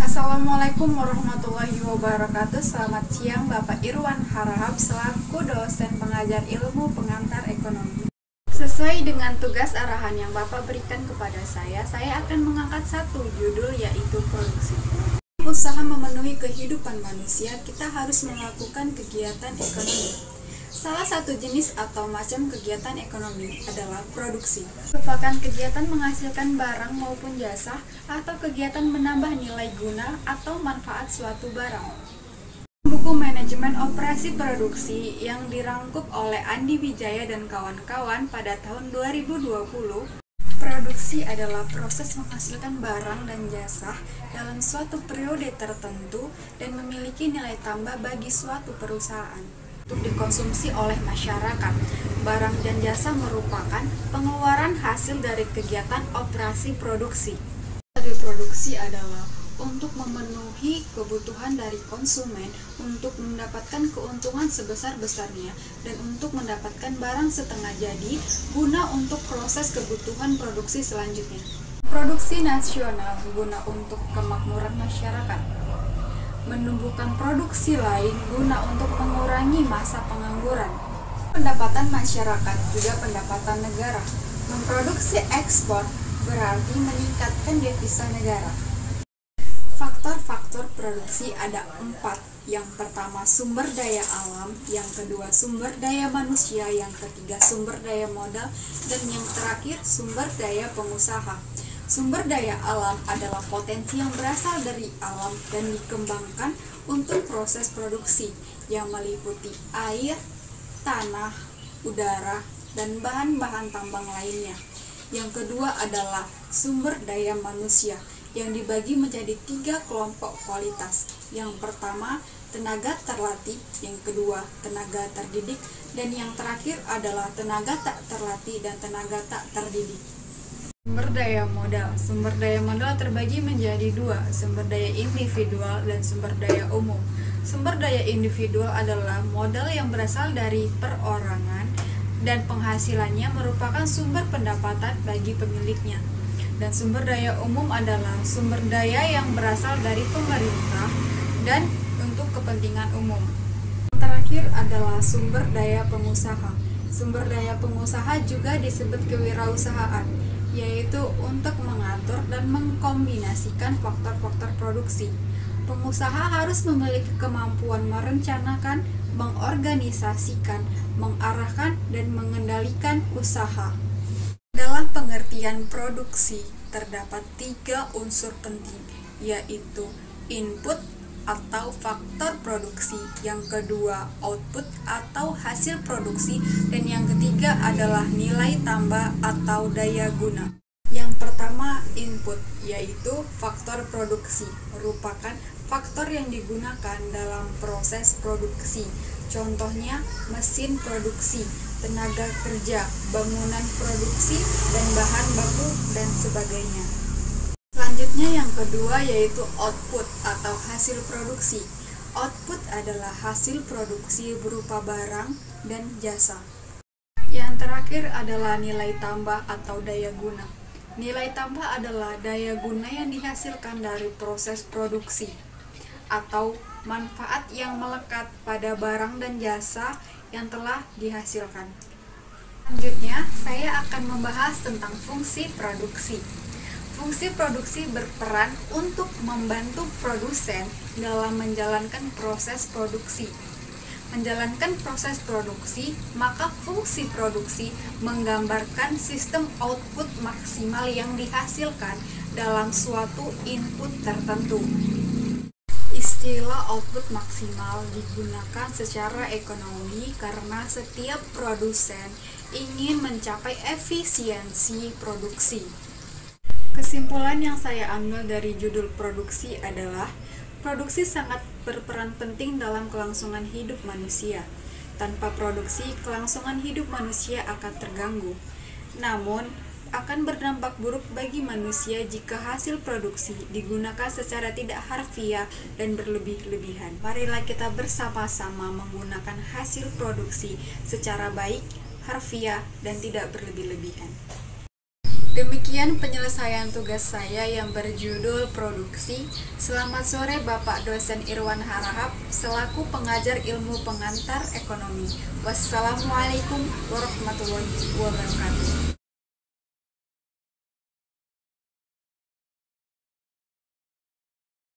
Assalamualaikum warahmatullahi wabarakatuh. Selamat siang Bapak Irwan Harahap selaku dosen pengajar ilmu pengantar ekonomi. Sesuai dengan tugas arahan yang Bapak berikan kepada saya akan mengangkat satu judul, yaitu produksi. Usaha memenuhi kehidupan manusia, kita harus melakukan kegiatan ekonomi. Salah satu jenis atau macam kegiatan ekonomi adalah produksi. Merupakan kegiatan menghasilkan barang maupun jasa atau kegiatan menambah nilai guna atau manfaat suatu barang. Buku Manajemen Operasi Produksi yang dirangkup oleh Andi Wijaya dan kawan-kawan pada tahun 2020, produksi adalah proses menghasilkan barang dan jasa dalam suatu periode tertentu dan memiliki nilai tambah bagi suatu perusahaan untuk dikonsumsi oleh masyarakat. Barang dan jasa merupakan pengeluaran hasil dari kegiatan operasi produksi. Dari produksi adalah untuk memenuhi kebutuhan dari konsumen, untuk mendapatkan keuntungan sebesar-besarnya, dan untuk mendapatkan barang setengah jadi guna untuk proses kebutuhan produksi selanjutnya. Produksi nasional guna untuk kemakmuran masyarakat. Menumbuhkan produksi lain guna untuk mengurangi masa pengangguran. Pendapatan masyarakat juga pendapatan negara. Memproduksi ekspor berarti meningkatkan devisa negara. Faktor-faktor produksi ada 4. Yang pertama sumber daya alam, yang kedua sumber daya manusia, yang ketiga sumber daya modal, dan yang terakhir sumber daya pengusaha. Sumber daya alam adalah potensi yang berasal dari alam dan dikembangkan untuk proses produksi yang meliputi air, tanah, udara, dan bahan-bahan tambang lainnya. Yang kedua adalah sumber daya manusia yang dibagi menjadi 3 kelompok kualitas. Yang pertama, tenaga terlatih, yang kedua, tenaga terdidik, dan yang terakhir adalah tenaga tak terlatih dan tenaga tak terdidik. Sumber daya modal. Sumber daya modal terbagi menjadi 2, sumber daya individual dan sumber daya umum. Sumber daya individual adalah modal yang berasal dari perorangan dan penghasilannya merupakan sumber pendapatan bagi pemiliknya. Dan sumber daya umum adalah sumber daya yang berasal dari pemerintah dan untuk kepentingan umum. Yang terakhir adalah sumber daya pengusaha. Sumber daya pengusaha juga disebut kewirausahaan, yaitu untuk mengatur dan mengkombinasikan faktor-faktor produksi. Pengusaha harus memiliki kemampuan merencanakan, mengorganisasikan, mengarahkan, dan mengendalikan usaha. Dalam pengertian produksi, terdapat 3 unsur penting, yaitu input atau faktor produksi, yang kedua output atau hasil produksi, dan yang ketiga adalah nilai tambah atau daya guna. Yang pertama, input, yaitu faktor produksi, merupakan faktor yang digunakan dalam proses produksi. Contohnya, mesin produksi, tenaga kerja, bangunan produksi, dan bahan baku, dan sebagainya. Selanjutnya yang kedua yaitu output atau hasil produksi. Output adalah hasil produksi berupa barang dan jasa. Yang terakhir adalah nilai tambah atau daya guna. Nilai tambah adalah daya guna yang dihasilkan dari proses produksi atau manfaat yang melekat pada barang dan jasa yang telah dihasilkan. Selanjutnya, saya akan membahas tentang fungsi produksi. Fungsi produksi berperan untuk membantu produsen dalam menjalankan proses produksi. Menjalankan proses produksi, maka fungsi produksi menggambarkan sistem output maksimal yang dihasilkan dalam suatu input tertentu. Istilah output maksimal digunakan secara ekonomi karena setiap produsen ingin mencapai efisiensi produksi. Kesimpulan yang saya ambil dari judul produksi adalah produksi sangat berperan penting dalam kelangsungan hidup manusia. Tanpa produksi, kelangsungan hidup manusia akan terganggu. Namun, akan berdampak buruk bagi manusia jika hasil produksi digunakan secara tidak harfiah dan berlebih-lebihan. Marilah kita bersama-sama menggunakan hasil produksi secara baik, harfiah, dan tidak berlebih-lebihan. Demikian penyelesaian tugas saya yang berjudul produksi. Selamat sore Bapak Dosen Irwan Harahap selaku pengajar ilmu pengantar ekonomi. Wassalamualaikum warahmatullahi wabarakatuh.